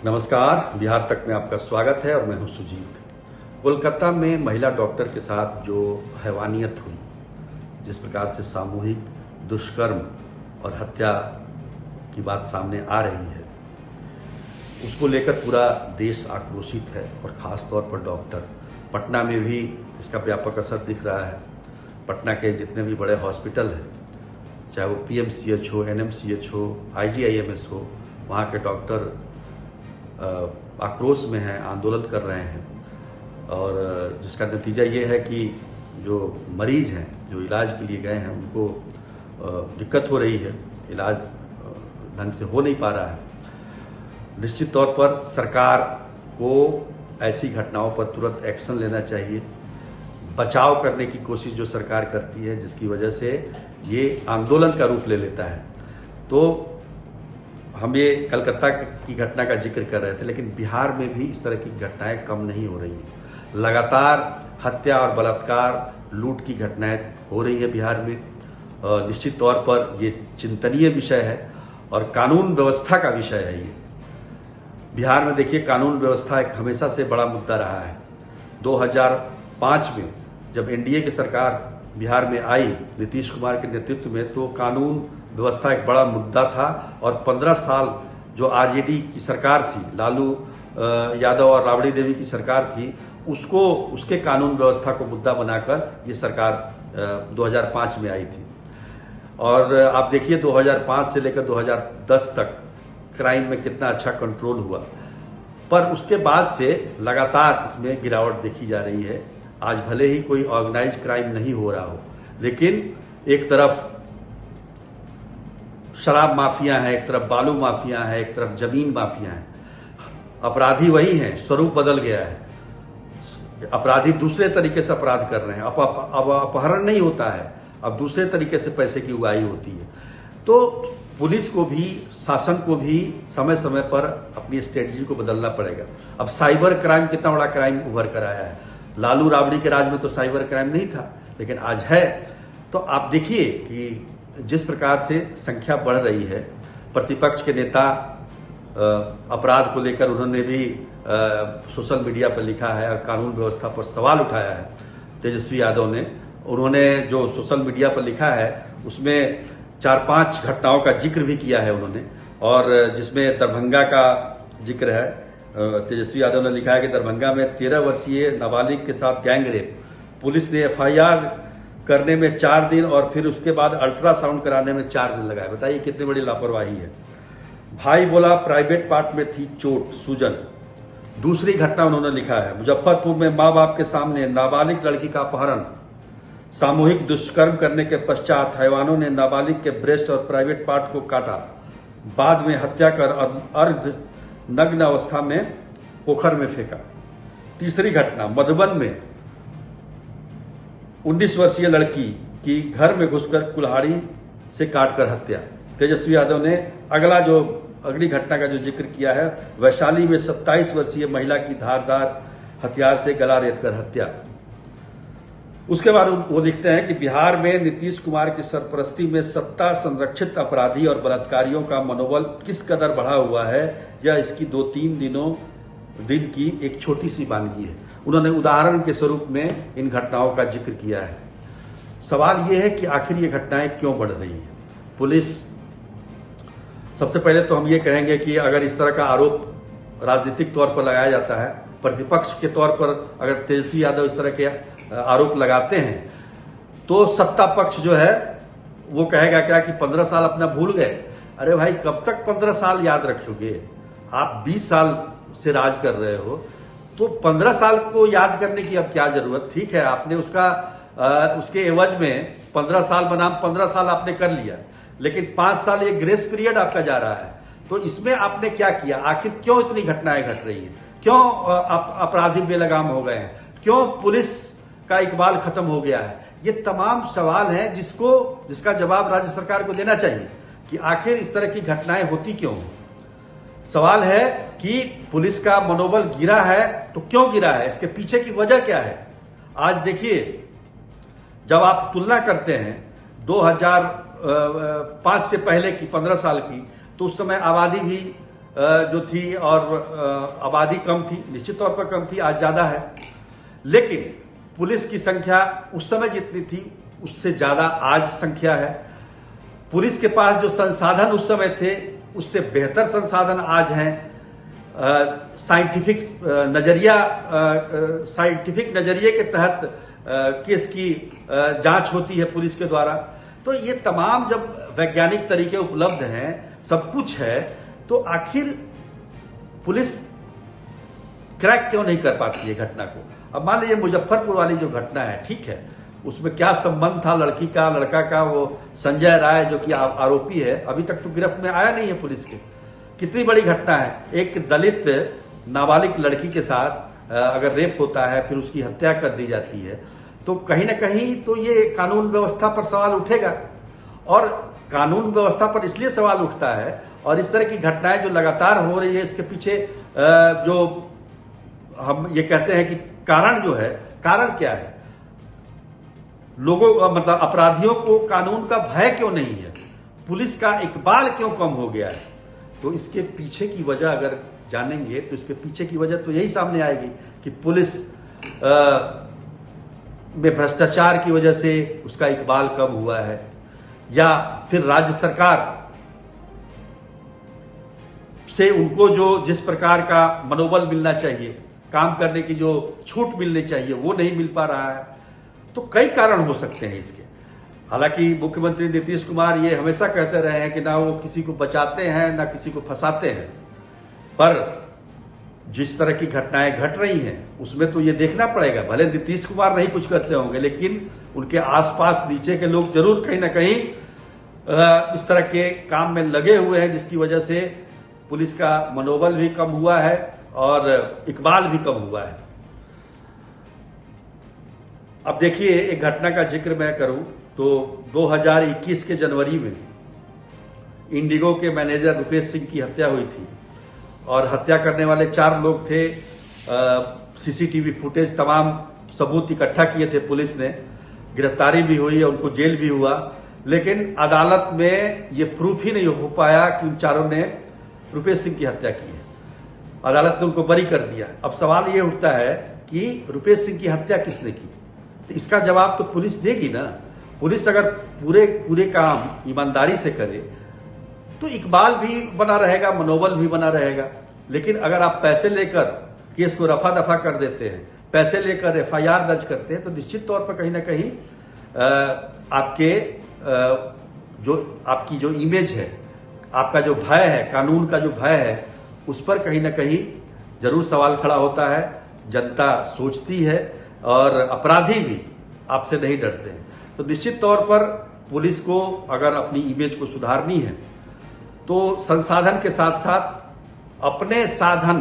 नमस्कार, बिहार तक में आपका स्वागत है और मैं हूं सुजीत। कोलकाता में महिला डॉक्टर के साथ जो हैवानियत हुई, जिस प्रकार से सामूहिक दुष्कर्म और हत्या की बात सामने आ रही है, उसको लेकर पूरा देश आक्रोशित है और ख़ास तौर पर डॉक्टर। पटना में भी इसका व्यापक असर दिख रहा है। पटना के जितने भी बड़े हॉस्पिटल हैं, चाहे वो PMCH हो, NMCH हो, IGIMS हो, वहाँ के डॉक्टर आक्रोश में हैं, आंदोलन कर रहे हैं और जिसका नतीजा ये है कि जो मरीज हैं, जो इलाज के लिए गए हैं, उनको दिक्कत हो रही है, इलाज ढंग से हो नहीं पा रहा है। निश्चित तौर पर सरकार को ऐसी घटनाओं पर तुरंत एक्शन लेना चाहिए। बचाव करने की कोशिश जो सरकार करती है, जिसकी वजह से ये आंदोलन का रूप ले लेता है। तो हम ये कलकत्ता की घटना का जिक्र कर रहे थे, लेकिन बिहार में भी इस तरह की घटनाएं कम नहीं हो रही हैं। लगातार हत्या और बलात्कार, लूट की घटनाएं हो रही है बिहार में। निश्चित तौर पर ये चिंतनीय विषय है और कानून व्यवस्था का विषय है। ये बिहार में देखिए, कानून व्यवस्था एक हमेशा से बड़ा मुद्दा रहा है। 2005 में जब NDA की सरकार बिहार में आई नीतीश कुमार के नेतृत्व में, तो कानून व्यवस्था एक बड़ा मुद्दा था और 15 साल जो RJD की सरकार थी, लालू यादव और राबड़ी देवी की सरकार थी, उसके कानून व्यवस्था को मुद्दा बनाकर ये सरकार 2005 में आई थी। और आप देखिए 2005 से लेकर 2010 तक क्राइम में कितना अच्छा कंट्रोल हुआ, पर उसके बाद से लगातार इसमें गिरावट देखी जा रही है। आज भले ही कोई ऑर्गेनाइज क्राइम नहीं हो रहा हो, लेकिन एक तरफ शराब माफिया है, एक तरफ बालू माफिया है, एक तरफ जमीन माफिया है। अपराधी वही हैं, स्वरूप बदल गया है। अपराधी दूसरे तरीके से अपराध कर रहे हैं। अब अपहरण नहीं होता है, अब दूसरे तरीके से पैसे की उगाही होती है। तो पुलिस को भी, शासन को भी समय समय पर अपनी स्ट्रेटजी को बदलना पड़ेगा। अब साइबर क्राइम कितना बड़ा क्राइम उभर कर आया है। लालू राबड़ी के राज में तो साइबर क्राइम नहीं था, लेकिन आज है। तो आप देखिए कि जिस प्रकार से संख्या बढ़ रही है, प्रतिपक्ष के नेता अपराध को लेकर उन्होंने भी सोशल मीडिया पर लिखा है और कानून व्यवस्था पर सवाल उठाया है। तेजस्वी यादव ने, उन्होंने जो सोशल मीडिया पर लिखा है उसमें 4-5 घटनाओं का जिक्र भी किया है उन्होंने, और जिसमें दरभंगा का जिक्र है। तेजस्वी यादव ने लिखा है कि दरभंगा में 13 वर्षीय नाबालिग के साथ गैंग रेप, पुलिस ने FIR करने में 4 दिन और फिर उसके बाद अल्ट्रासाउंड कराने में 4 दिन लगाए। बताइए कितनी बड़ी लापरवाही है। भाई बोला प्राइवेट पार्ट में थी चोट, सूजन। दूसरी घटना उन्होंने लिखा है, मुजफ्फरपुर में माँ बाप के सामने नाबालिग लड़की का अपहरण, सामूहिक दुष्कर्म करने के पश्चात हैवानों ने नाबालिग के ब्रेस्ट और प्राइवेट पार्ट को काटा, बाद में हत्या कर अर्ध नग्न अवस्था में पोखर में फेंका। तीसरी घटना मधुबन में 19 वर्षीय लड़की की घर में घुसकर कुल्हाड़ी से काटकर हत्या। तेजस्वी यादव ने अगली घटना का जो जिक्र किया है, वैशाली में 27 वर्षीय महिला की धारदार हथियार से गला रेतकर हत्या। उसके बाद वो लिखते हैं कि बिहार में नीतीश कुमार की सरपरस्ती में सत्ता संरक्षित अपराधी और बलात्कारियों का मनोबल किस कदर बढ़ा हुआ है, यह इसकी 2-3 दिन की एक छोटी सी वानगी है। उन्होंने उदाहरण के स्वरूप में इन घटनाओं का जिक्र किया है। सवाल यह है कि आखिर ये घटनाएं क्यों बढ़ रही हैं। पुलिस, सबसे पहले तो हम ये कहेंगे कि अगर इस तरह का आरोप राजनीतिक तौर पर लगाया जाता है, प्रतिपक्ष के तौर पर अगर तेजस्वी यादव इस तरह के आरोप लगाते हैं, तो सत्ता पक्ष जो है वो कहेगा क्या कि 15 साल अपना भूल गए। अरे भाई, कब तक 15 साल याद रखोगे? आप 20 साल से राज कर रहे हो, तो 15 साल को याद करने की अब क्या जरूरत। ठीक है, आपने उसके एवज में 15 साल बनाम 15 साल आपने कर लिया, लेकिन 5 साल ये ग्रेस पीरियड आपका जा रहा है। तो इसमें आपने क्या किया? आखिर क्यों इतनी घटनाएं घट रही हैं? क्यों अपराधी बेलगाम हो गए हैं? क्यों पुलिस का इकबाल खत्म हो गया है? ये तमाम सवाल हैं जिसका जवाब राज्य सरकार को देना चाहिए कि आखिर इस तरह की घटनाएं होती क्यों हैं। सवाल है कि पुलिस का मनोबल गिरा है, तो क्यों गिरा है? इसके पीछे की वजह क्या है? आज देखिए, जब आप तुलना करते हैं 2005 से पहले की, 15 साल की, तो उस समय आबादी भी जो थी और आबादी कम थी, निश्चित तौर पर कम थी, आज ज़्यादा है। लेकिन पुलिस की संख्या उस समय जितनी थी उससे ज़्यादा आज संख्या है। पुलिस के पास जो संसाधन उस समय थे उससे बेहतर संसाधन आज हैं। साइंटिफिक नज़रिए के तहत केस की जांच होती है पुलिस के द्वारा। तो ये तमाम जब वैज्ञानिक तरीके उपलब्ध हैं, सब कुछ है, तो आखिर पुलिस क्रैक क्यों नहीं कर पाती है घटना को। अब मान लीजिए मुजफ्फरपुर वाली जो घटना है, ठीक है, उसमें क्या संबंध था लड़की का, लड़का का, वो संजय राय जो कि आरोपी है अभी तक तो गिरफ्त में आया नहीं है पुलिस के। कितनी बड़ी घटना है, एक दलित नाबालिग लड़की के साथ अगर रेप होता है फिर उसकी हत्या कर दी जाती है, तो कहीं ना कहीं तो ये कानून व्यवस्था पर सवाल उठेगा। और कानून व्यवस्था पर इसलिए सवाल उठता है और इस तरह की घटनाएं जो लगातार हो रही है, इसके पीछे जो हम ये कहते हैं कि कारण जो है, कारण क्या है, लोगों मतलब अपराधियों को कानून का भय क्यों नहीं है, पुलिस का इकबाल क्यों कम हो गया है। तो इसके पीछे की वजह अगर जानेंगे तो इसके पीछे की वजह तो यही सामने आएगी कि पुलिस में भ्रष्टाचार की वजह से उसका इकबाल कम हुआ है, या फिर राज्य सरकार से उनको जो जिस प्रकार का मनोबल मिलना चाहिए, काम करने की जो छूट मिलनी चाहिए, वो नहीं मिल पा रहा है। तो कई कारण हो सकते हैं इसके। हालांकि मुख्यमंत्री नीतीश कुमार ये हमेशा कहते रहे हैं कि ना वो किसी को बचाते हैं ना किसी को फंसाते हैं, पर जिस तरह की घटनाएं घट रही हैं उसमें तो ये देखना पड़ेगा। भले नीतीश कुमार नहीं कुछ करते होंगे, लेकिन उनके आसपास नीचे के लोग जरूर कहीं ना कहीं इस तरह के काम में लगे हुए हैं, जिसकी वजह से पुलिस का मनोबल भी कम हुआ है और इकबाल भी कम हुआ है। अब देखिए, एक घटना का जिक्र मैं करूं तो 2021 के जनवरी में इंडिगो के मैनेजर रुपेश सिंह की हत्या हुई थी और हत्या करने वाले 4 लोग थे। सीसीटीवी फुटेज, तमाम सबूत इकट्ठा किए थे पुलिस ने, गिरफ्तारी भी हुई और उनको जेल भी हुआ, लेकिन अदालत में ये प्रूफ ही नहीं हो पाया कि उन चारों ने रुपेश सिंह की हत्या की है। अदालत ने उनको बरी कर दिया। अब सवाल ये उठता है कि रुपेश सिंह की हत्या किसने की, तो इसका जवाब तो पुलिस देगी ना। पुलिस अगर पूरे काम ईमानदारी से करे तो इकबाल भी बना रहेगा, मनोबल भी बना रहेगा। लेकिन अगर आप पैसे लेकर केस को रफा दफा कर देते हैं, पैसे लेकर FIR दर्ज करते हैं, तो निश्चित तौर पर कहीं ना कहीं आपकी जो इमेज है, आपका जो भय है, कानून का जो भय है, उस पर कहीं ना कहीं जरूर सवाल खड़ा होता है। जनता सोचती है और अपराधी भी आपसे नहीं डरते हैं। तो निश्चित तौर पर पुलिस को अगर अपनी इमेज को सुधारनी है तो संसाधन के साथ साथ अपने साधन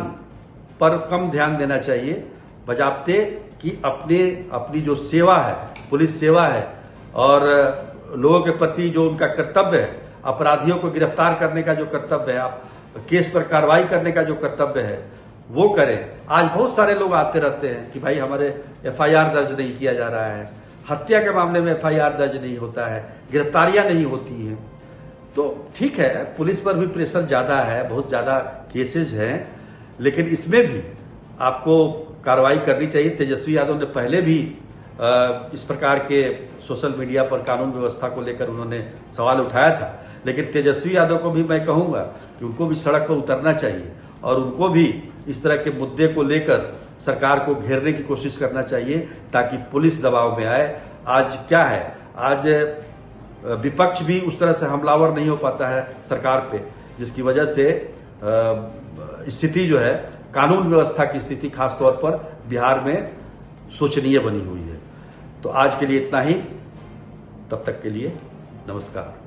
पर कम ध्यान देना चाहिए, बजाते कि अपनी जो सेवा है, पुलिस सेवा है, और लोगों के प्रति जो उनका कर्तव्य है, अपराधियों को गिरफ्तार करने का जो कर्तव्य है, केस पर कार्रवाई करने का जो कर्तव्य है, वो करें। आज बहुत सारे लोग आते रहते हैं कि भाई हमारे FIR दर्ज नहीं किया जा रहा है, हत्या के मामले में FIR दर्ज नहीं होता है, गिरफ्तारियां नहीं होती हैं। तो ठीक है, पुलिस पर भी प्रेशर ज़्यादा है, बहुत ज़्यादा केसेस हैं, लेकिन इसमें भी आपको कार्रवाई करनी चाहिए। तेजस्वी यादव ने पहले भी इस प्रकार के सोशल मीडिया पर कानून व्यवस्था को लेकर उन्होंने सवाल उठाया था, लेकिन तेजस्वी यादव को भी मैं कहूँगा कि उनको भी सड़क पर उतरना चाहिए और उनको भी इस तरह के मुद्दे को लेकर सरकार को घेरने की कोशिश करना चाहिए, ताकि पुलिस दबाव में आए। आज क्या है, आज विपक्ष भी उस तरह से हमलावर नहीं हो पाता है सरकार पे, जिसकी वजह से स्थिति जो है, कानून व्यवस्था की स्थिति खासतौर पर बिहार में शोचनीय बनी हुई है। तो आज के लिए इतना ही, तब तक के लिए नमस्कार।